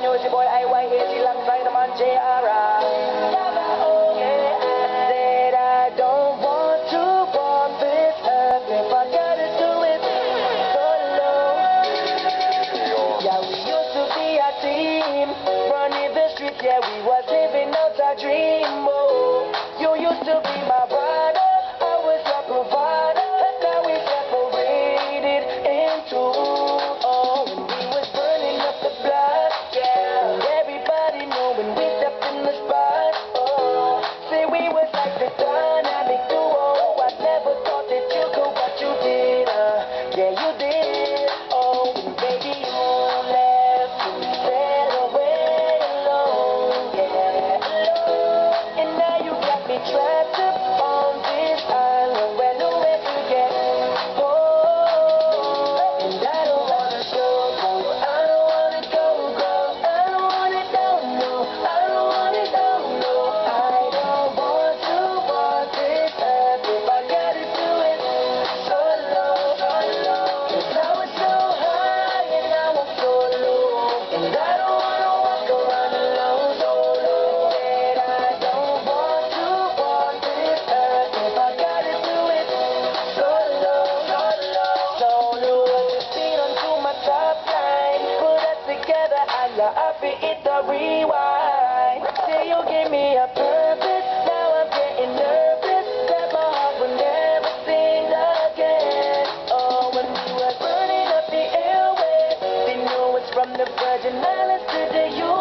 music boy IYA alongside the man JR. Oh yeah. Said I don't want to walk this earth if I gotta do it solo. Yeah, we used to be a team, running the streets. Yeah, we was living out our dream. Oh, you used to be my brother, I was your provider. Now we separated in two. Oh, when we was burning up the block, yeah. Everybody know when we stepped in the spot. Oh, say we was like the dynamic duo. I never thought that you could what you did. Yeah, you did. Oh, and baby, you left and said away alone. Yeah, alone. And now you got me trapped up on this island where nowhere to get home. And I don't wanna go, I don't wanna go, I don't wanna go, no, I don't wanna go, no. I don't want to walk this earth if I gotta do it solo, solo. 'Cause I was so high and now I'm so low, and I don't wanna walk around alone solo. Said I don't want to walk this earth if I gotta do it solo, solo, solo. Proceed onto my top line, put us together, and you're up and hit the rewind. Say you give me a purpose, now I'm getting nervous that my heart will never sing again. Oh, when we were burning up the airwaves, they knew it's from the Virgin Islands to the U.